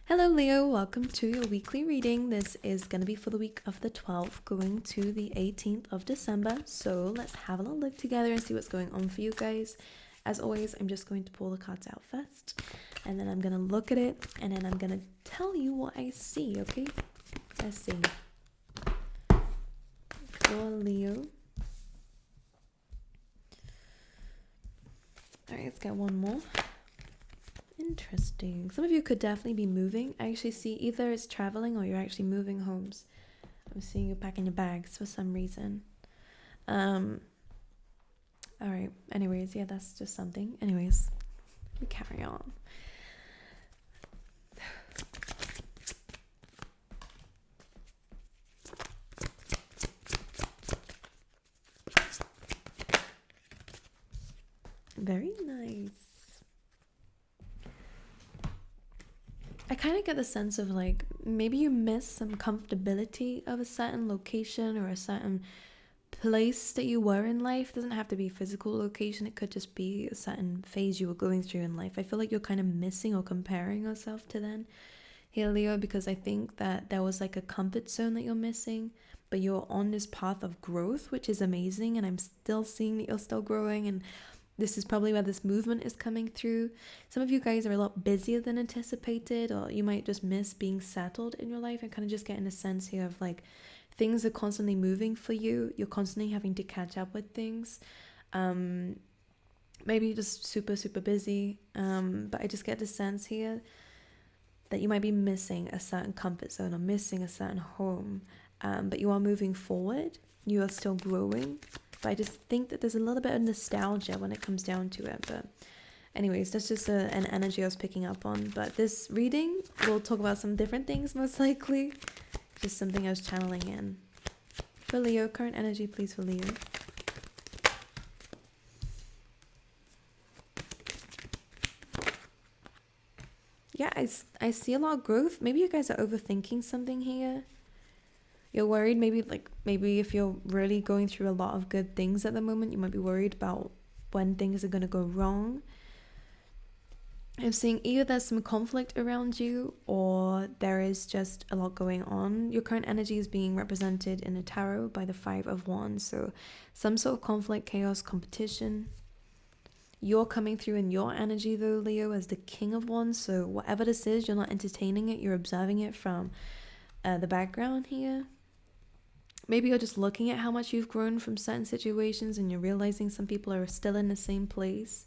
Hello Leo, welcome to your weekly reading. This is going to be for the week of the 12th going to the 18th of December. So let's have a little look together and see what's going on for you guys. As always, I'm just going to pull the cards out first and then I'm going to look at it and then I'm going to tell you what I see, okay? Let's see. For Leo. Alright, let's get one more. Interesting. Some of you could definitely be moving. I actually see either it's traveling or you're actually moving homes. I'm seeing you packing your bags for some reason. Alright. Anyways, yeah, that's just something. Anyways, we carry on. Very nice. I kind of get the sense of like maybe you miss some comfortability of a certain location or a certain place that you were in life. It doesn't have to be a physical location. It could just be a certain phase you were going through in life. I feel like you're kind of missing or comparing yourself to then here, Leo, because I think that there was like a comfort zone that you're missing, but you're on this path of growth, which is amazing. And I'm still seeing that you're still growing, and this is probably where this movement is coming through. Some of you guys are a lot busier than anticipated, or you might just miss being settled in your life and kind of just getting a sense here of like things are constantly moving for you. You're constantly having to catch up with things. Maybe just super busy. But I just get the sense here that you might be missing a certain comfort zone or missing a certain home. But you are moving forward. You are still growing. But I just think that there's a little bit of nostalgia when it comes down to it. But anyways, that's just an energy I was picking up on. But this reading, we'll talk about some different things most likely. Just something I was channeling in. For Leo, current energy, please, for Leo. Yeah, I see a lot of growth. Maybe you guys are overthinking something here. You're worried, maybe if you're really going through a lot of good things at the moment, you might be worried about when things are going to go wrong. I'm seeing either there's some conflict around you or there is just a lot going on. Your current energy is being represented in the tarot by the 5 of Wands. So some sort of conflict, chaos, competition. You're coming through in your energy though, Leo, as the King of Wands. So whatever this is, you're not entertaining it. You're observing it from the background here. Maybe you're just looking at how much you've grown from certain situations and you're realizing some people are still in the same place,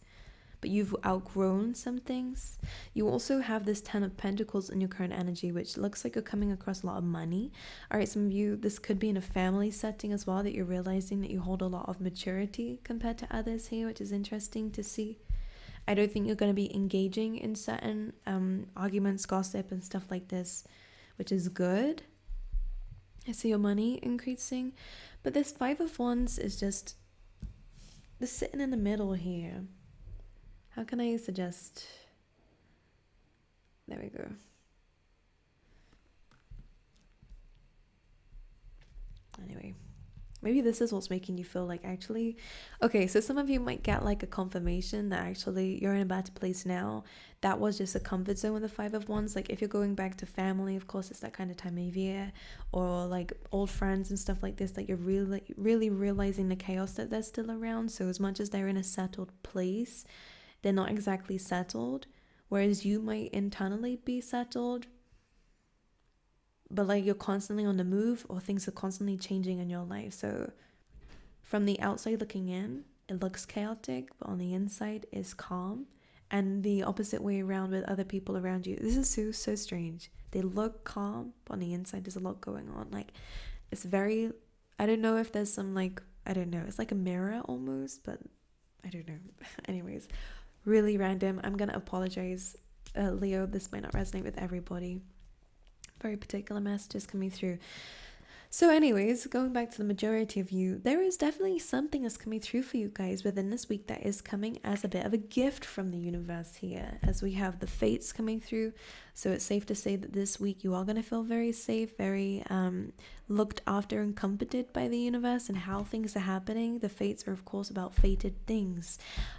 but you've outgrown some things. You also have this 10 of Pentacles in your current energy, which looks like you're coming across a lot of money. All right, some of you, this could be in a family setting as well, that you're realizing that you hold a lot of maturity compared to others here, which is interesting to see. I don't think you're going to be engaging in certain arguments, gossip, and stuff like this, which is good. I see your money increasing, but this 5 of Wands is just sitting in the middle here. How can I suggest? There we go. Anyway, maybe this is what's making you feel like actually, okay, so some of you might get like a confirmation that actually you're in a better place now. That was just a comfort zone with the 5 of Wands. Like if you're going back to family, of course, it's that kind of time of year, or like old friends and stuff like this, that you're really realizing the chaos that they're still around. So as much as they're in a settled place, they're not exactly settled, whereas you might internally be settled, but like you're constantly on the move or things are constantly changing in your life. So from the outside looking in, it looks chaotic, but on the inside is calm. And the opposite way around with other people around you. This is so strange. They look calm, but on the inside there's a lot going on. Like it's very, I don't know if there's some like, I don't know, it's like a mirror almost, but I don't know. Anyways, really random. I'm gonna apologize, Leo, this might not resonate with everybody. Very particular messages coming through. So anyways, going back to the majority of you, there is definitely something that's coming through for you guys within this week that is coming as a bit of a gift from the universe here, as we have the fates coming through. So it's safe to say that this week you are going to feel very safe, very looked after and comforted by the universe and how things are happening. The fates are of course about fated things.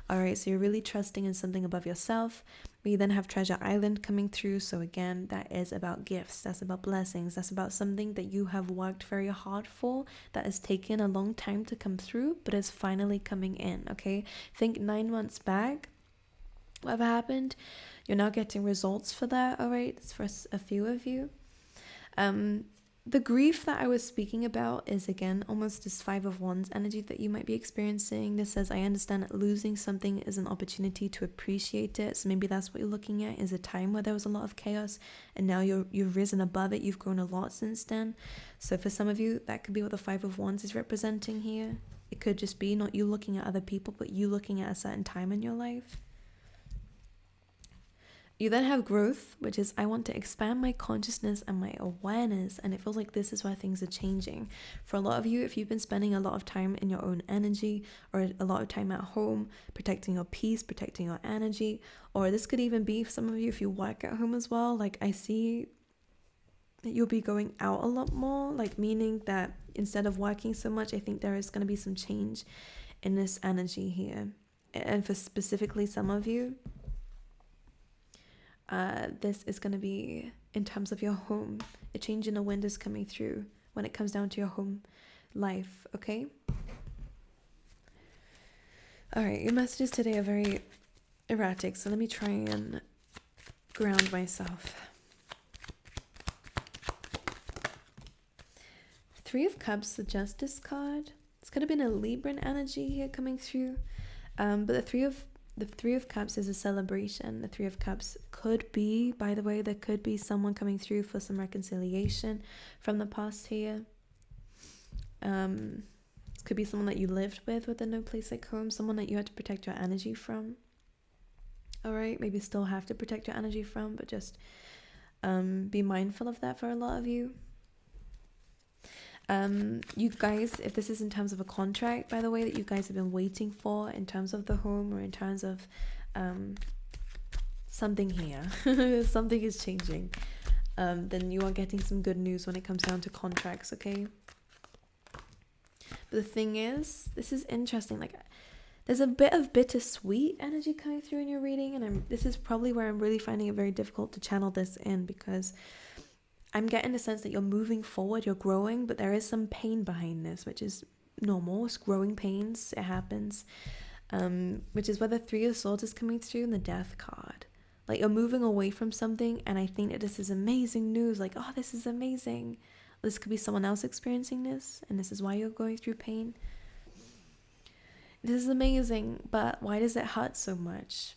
All right, so you're really trusting in something above yourself. We then have Treasure Island coming through. So again, that is about gifts. That's about blessings. That's about something that you have worked very hard for, that has taken a long time to come through, but is finally coming in, okay? Think 9 months back, whatever happened, you're now getting results for that, all right? It's for a few of you. The grief that I was speaking about is, again, almost this 5 of Wands energy that you might be experiencing. This says, I understand that losing something is an opportunity to appreciate it. So maybe that's what you're looking at, is a time where there was a lot of chaos, and now you've risen above it. You've grown a lot since then. So for some of you, that could be what the 5 of Wands is representing here. It could just be not you looking at other people, but you looking at a certain time in your life. You then have growth, which is, I want to expand my consciousness and my awareness, and it feels like this is where things are changing. For a lot of you, if you've been spending a lot of time in your own energy, or a lot of time at home, protecting your peace, protecting your energy, or this could even be for some of you if you work at home as well, like I see that you'll be going out a lot more, like meaning that instead of working so much, I think there is going to be some change in this energy here. And for specifically some of you, this is going to be in terms of your home. A change in the wind is coming through when it comes down to your home life, okay? All right, your messages today are very erratic, so let me try and ground myself. 3 of Cups, the Justice card. It's could have been a Libran energy here coming through, but the Three of Cups is a celebration. The 3 of Cups could be, by the way, there could be someone coming through for some reconciliation from the past here. It could be someone that you lived with a no place like home, someone that you had to protect your energy from. All right, maybe still have to protect your energy from, but just be mindful of that for a lot of you. You guys, if this is in terms of a contract, by the way, that you guys have been waiting for in terms of the home, or in terms of something here, something is changing, then you are getting some good news when it comes down to contracts, okay? But the thing is, this is interesting, like there's a bit of bittersweet energy coming through in your reading, and this is probably where I'm really finding it very difficult to channel this in, because I'm getting the sense that you're moving forward, you're growing, but there is some pain behind this, which is normal. It's growing pains, it happens. Which is where the 3 of Swords is coming through in the Death card. Like you're moving away from something, and I think that this is amazing news. Like, oh, this is amazing. This could be someone else experiencing this, and this is why you're going through pain. This is amazing, but why does it hurt so much?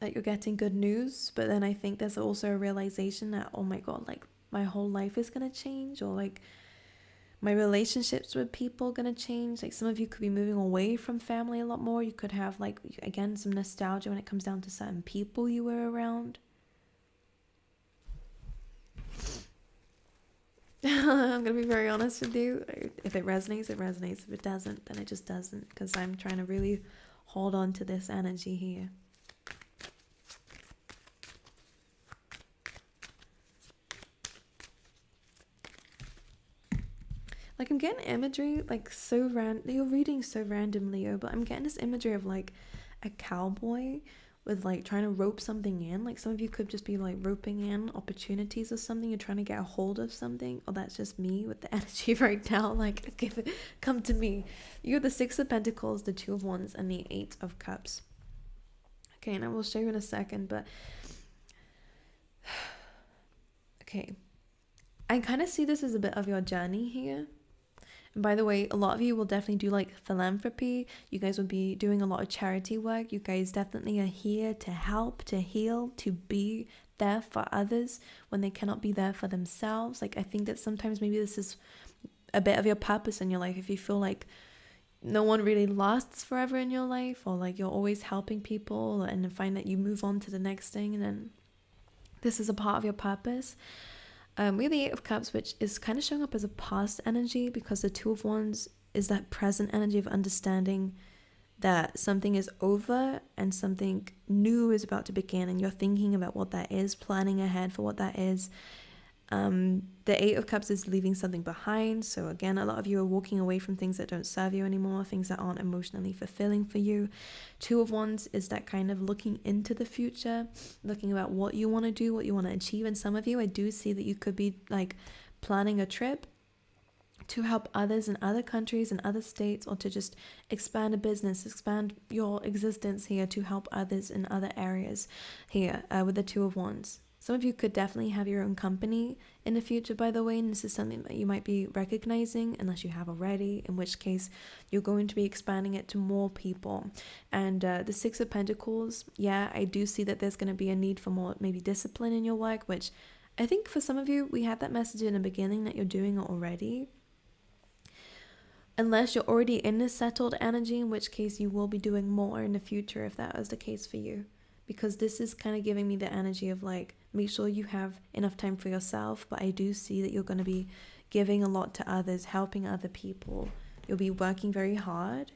That you're getting good news, but then I think there's also a realization that, oh my god, like my whole life is gonna change, or like my relationships with people gonna change. Like some of you could be moving away from family a lot more. You could have, like, again, some nostalgia when it comes down to certain people you were around. I'm gonna be very honest with you. If it resonates, it resonates. If it doesn't, then it just doesn't, because I'm trying to really hold on to this energy here. Like I'm getting imagery, like so you're reading so random, Leo, but I'm getting this imagery of like a cowboy with like trying to rope something in. Like some of you could just be like roping in opportunities or something. You're trying to get a hold of something. Or that's just me with the energy right now. Like, come to me. You have the 6 of Pentacles, the 2 of Wands, and the 8 of Cups. Okay, and I will show you in a second, but okay. I kind of see this as a bit of your journey here. And by the way, a lot of you will definitely do like philanthropy. You guys will be doing a lot of charity work. You guys definitely are here to help, to heal, to be there for others when they cannot be there for themselves. Like I think that sometimes maybe this is a bit of your purpose in your life. If you feel like no one really lasts forever in your life, or like you're always helping people and find that you move on to the next thing, and then this is a part of your purpose. We have the 8 of Cups, which is kind of showing up as a past energy, because the 2 of Wands is that present energy of understanding that something is over and something new is about to begin, and you're thinking about what that is, planning ahead for what that is. The Eight of Cups is leaving something behind. So again, a lot of you are walking away from things that don't serve you anymore, things that aren't emotionally fulfilling for you. Two of Wands is that kind of looking into the future, looking about what you want to do, what you want to achieve. And some of you, I do see that you could be like planning a trip to help others in other countries and other states, or to just expand a business, expand your existence here to help others in other areas here with the Two of Wands. Some of you could definitely have your own company in the future, by the way, and this is something that you might be recognizing, unless you have already, in which case you're going to be expanding it to more people. And the Six of Pentacles, yeah, I do see that there's going to be a need for more maybe discipline in your work, which I think for some of you, we had that message in the beginning that you're doing it already. Unless you're already in a settled energy, in which case you will be doing more in the future if that is the case for you. Because this is kind of giving me the energy of like, make sure you have enough time for yourself. But I do see that you're going to be giving a lot to others, helping other people. You'll be working very hard.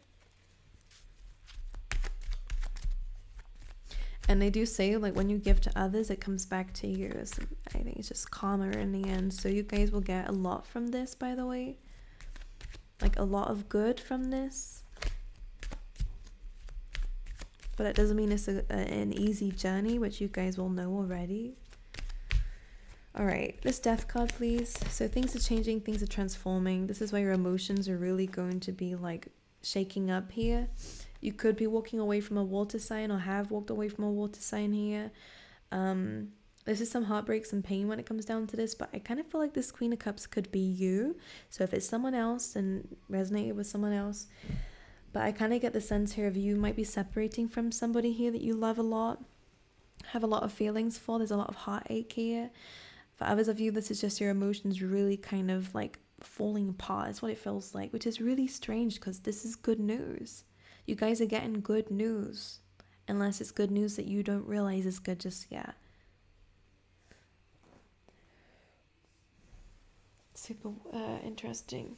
And they do say like when you give to others, it comes back to you. So I think it's just karma in the end. So you guys will get a lot from this, by the way. Like a lot of good from this. But it doesn't mean it's an easy journey, which you guys will know already. All right, this Death card, please. So things are changing, things are transforming. This is where your emotions are really going to be like shaking up here. You could be walking away from a water sign, or have walked away from a water sign here. This is some heartbreak, some pain when it comes down to this, but I kind of feel like this Queen of Cups could be you. So if it's someone else, and resonated with someone else. But I kind of get the sense here of you might be separating from somebody here that you love a lot, have a lot of feelings for. There's a lot of heartache here. For others of you, this is just your emotions really kind of like falling apart. It's what it feels like, which is really strange because this is good news. You guys are getting good news, unless it's good news that you don't realize is good just yet. Super interesting.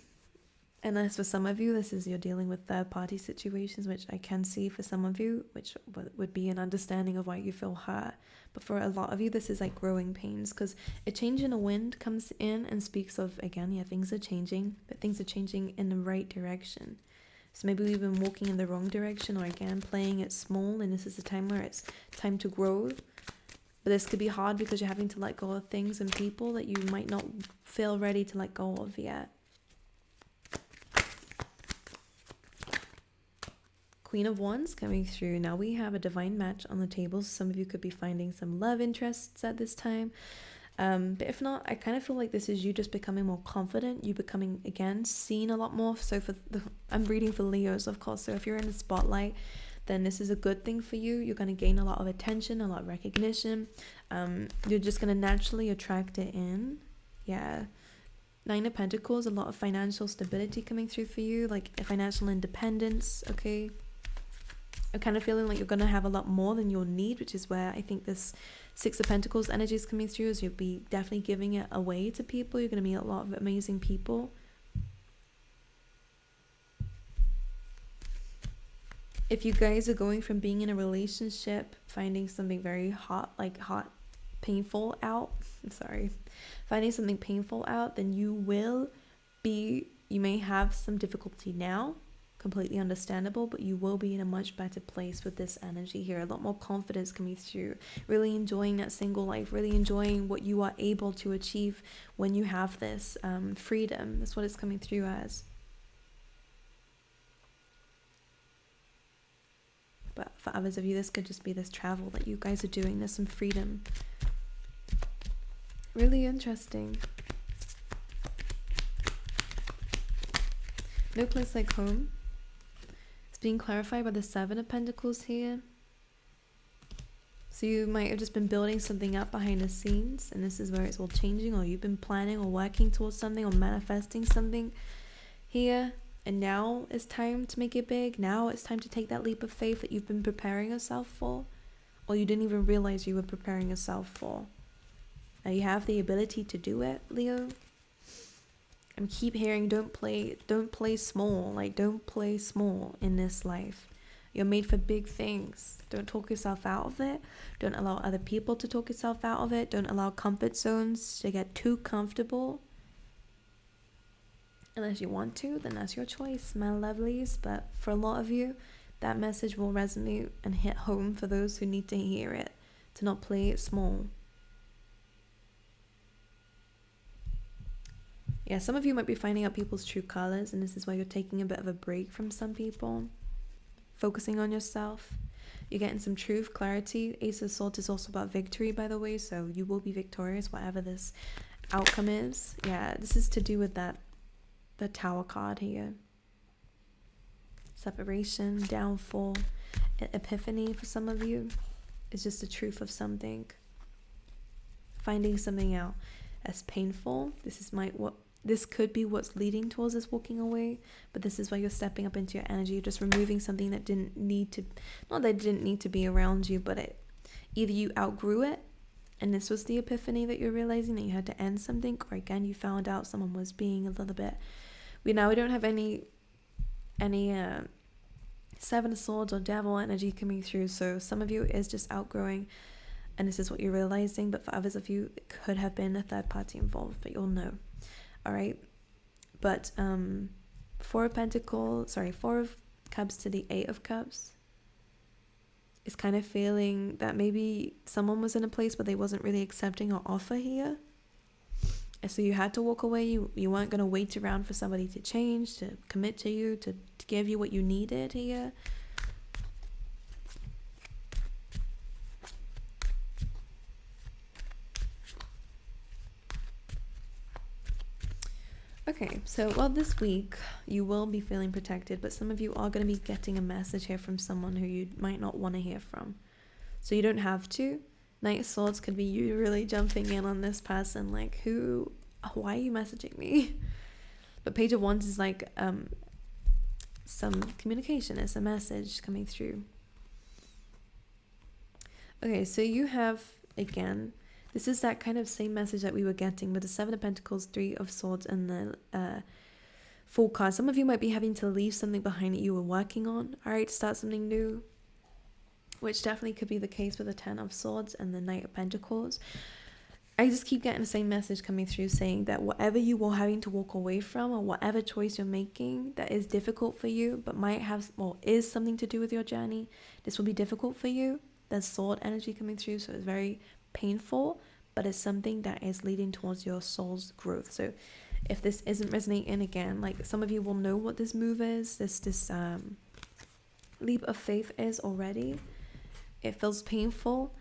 And as for some of you, this is you're dealing with third-party situations, which I can see for some of you, which would be an understanding of why you feel hurt. But for a lot of you, this is like growing pains, because a change in the wind comes in and speaks of, again, yeah, things are changing, but things are changing in the right direction. So maybe we've been walking in the wrong direction, or again, playing it small, and this is the time where it's time to grow. But this could be hard because you're having to let go of things and people that you might not feel ready to let go of yet. Queen of Wands coming through. Now we have a divine match on the table. Some of you could be finding some love interests at this time. But if not, I kind of feel like this is you just becoming more confident. You becoming, again, seen a lot more. So I'm reading for Leos, of course. So if you're in the spotlight, then this is a good thing for you. You're going to gain a lot of attention, a lot of recognition. You're just going to naturally attract it in. Yeah. Nine of Pentacles, a lot of financial stability coming through for you, like a financial independence, okay? I'm kind of feeling like you're going to have a lot more than you'll need, which is where I think this Six of Pentacles energy is coming through, as you'll be definitely giving it away to people. You're going to meet a lot of amazing people. If you guys are going from being in a relationship, finding something very hot, painful out, finding something painful out, then you may have some difficulty now, completely understandable, but you will be in a much better place with this energy here. A lot more confidence coming through, really enjoying that single life, really enjoying what you are able to achieve when you have this freedom. That's what it's coming through as. But for others of you, this could just be this travel that you guys are doing. There's some freedom. Really interesting. No place like home. It's being clarified by the Seven of Pentacles here. So you might have just been building something up behind the scenes, and this is where it's all changing, or you've been planning or working towards something or manifesting something here. And now it's time to make it big. Now it's time to take that leap of faith that you've been preparing yourself for, or you didn't even realize you were preparing yourself for. Now you have the ability to do it, Leo. I keep hearing don't play small. Like, don't play small in this life. You're made for big things. Don't talk yourself out of it. Don't allow other people to talk yourself out of it. Don't allow comfort zones to get too comfortable. Unless you want to, then that's your choice, my lovelies. But for a lot of you, that message will resonate and hit home for those who need to hear it, to not play it small. Yeah, some of you might be finding out people's true colors, and this is why you're taking a bit of a break from some people, focusing on yourself. You're getting some truth, clarity. Ace of Swords is also about victory, by the way, so you will be victorious, whatever this outcome is. Yeah, this is to do with the Tower card here. Separation, downfall, epiphany for some of you. It's just the truth of something. Finding something out as painful. This could be what's leading towards this walking away, but this is why you're stepping up into your energy. You're just removing something that didn't need to be around you, but either you outgrew it, and this was the epiphany that you're realizing that you had to end something, or again, you found out someone was being a little bit. We don't have any Seven of Swords or devil energy coming through, so some of you is just outgrowing, and this is what you're realizing, but for others of you, it could have been a third party involved, but you'll know. All right, but Four of Cups to the Eight of Cups is kind of feeling that maybe someone was in a place where they wasn't really accepting your offer here, and so you had to walk away. You weren't going to wait around for somebody to change, to commit to you, to give you what you needed here. Okay, so this week you will be feeling protected, but some of you are going to be getting a message here from someone who you might not want to hear from. So you don't have to. Knight of Swords could be you really jumping in on this person, like, why are you messaging me? But Page of Wands is like some communication, it's a message coming through. Okay, so you have, again, this is that kind of same message that we were getting with the Seven of Pentacles, Three of Swords, and the Fool card. Some of you might be having to leave something behind that you were working on, all right, to start something new, which definitely could be the case with the Ten of Swords and the Knight of Pentacles. I just keep getting the same message coming through saying that whatever you were having to walk away from, or whatever choice you're making that is difficult for you, but is something to do with your journey, this will be difficult for you. There's sword energy coming through, so it's very painful, but it's something that is leading towards your soul's growth. So if this isn't resonating, again, like, some of you will know what this move is, this leap of faith is already. It feels painful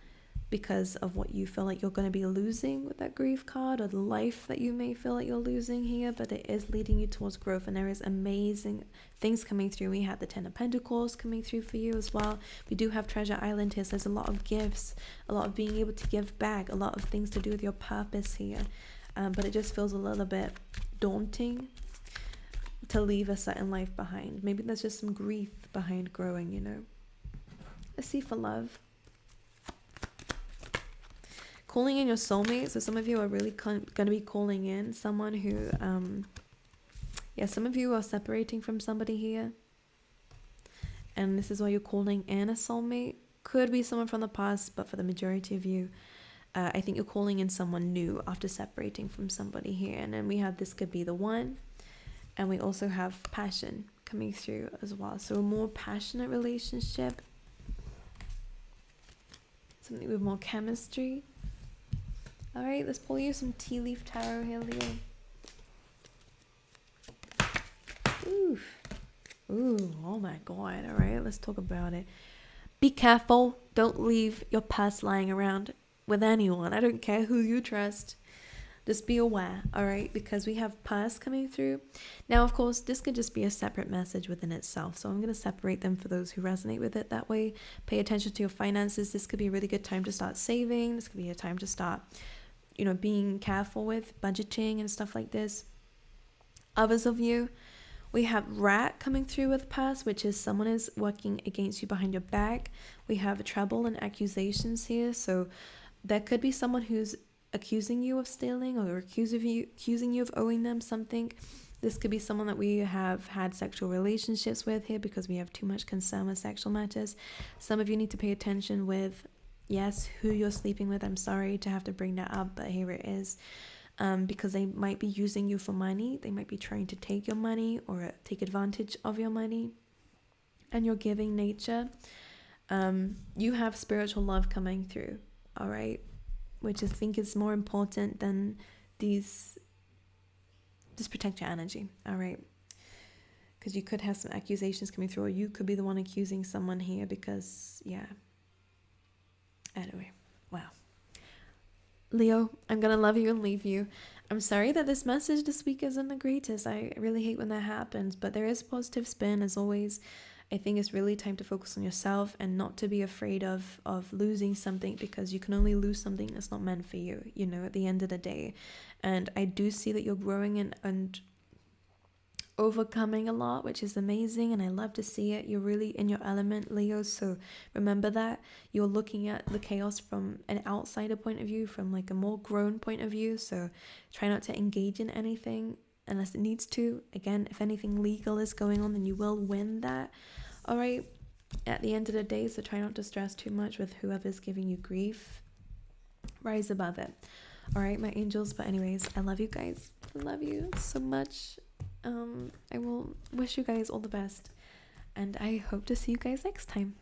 because of what you feel like you're going to be losing with that grief card, or the life that you may feel like you're losing here, but it is leading you towards growth, and there is amazing things coming through. We have the Ten of Pentacles coming through for you as well. We do have Treasure Island here, so there's a lot of gifts, a lot of being able to give back, a lot of things to do with your purpose here, but it just feels a little bit daunting to leave a certain life behind. Maybe there's just some grief behind growing, you know. Let's see for love. Calling in your soulmate. So some of you are really going to be calling in someone who, some of you are separating from somebody here. And this is why you're calling in a soulmate. Could be someone from the past, but for the majority of you, I think you're calling in someone new after separating from somebody here. And then we have, this could be the one. And we also have passion coming through as well. So a more passionate relationship. Something with more chemistry. All right, let's pull you some tea leaf tarot here, Leo. Ooh, oh my God. All right, let's talk about it. Be careful. Don't leave your purse lying around with anyone. I don't care who you trust. Just be aware, all right? Because we have purse coming through. Now, of course, this could just be a separate message within itself. So I'm going to separate them for those who resonate with it that way. Pay attention to your finances. This could be a really good time to start saving. This could be a time to start, being careful with budgeting and stuff like this. Others of you, we have rat coming through with purse, which is someone is working against you behind your back. We have trouble and accusations here. So there could be someone who's accusing you of stealing, or accusing you of owing them something. This could be someone that we have had sexual relationships with here because we have too much concern with sexual matters. Some of you need to pay attention with, yes, who you're sleeping with. I'm sorry to have to bring that up, but here it is. Because they might be using you for money. They might be trying to take your money or take advantage of your money and your giving nature. You have spiritual love coming through, all right? Which I think is more important than these. Just protect your energy, all right? Because you could have some accusations coming through, or you could be the one accusing someone here because, yeah. Anyway, wow. Leo, I'm gonna love you and leave you. I'm sorry that this message this week isn't the greatest. I really hate when that happens, but there is positive spin as always. I think it's really time to focus on yourself and not to be afraid of losing something, because you can only lose something that's not meant for you, you know, at the end of the day. And I do see that you're growing and overcoming a lot, which is amazing, and I love to see it. You're really in your element, Leo, so remember that. You're looking at the chaos from an outsider point of view, from like a more grown point of view, so try not to engage in anything unless it needs to. Again, if anything legal is going on, then you will win that, all right, at the end of the day. So try not to stress too much with whoever's giving you grief. Rise above it, all right, my angels. But anyways, I love you guys. I love you so much. I will wish you guys all the best, and I hope to see you guys next time.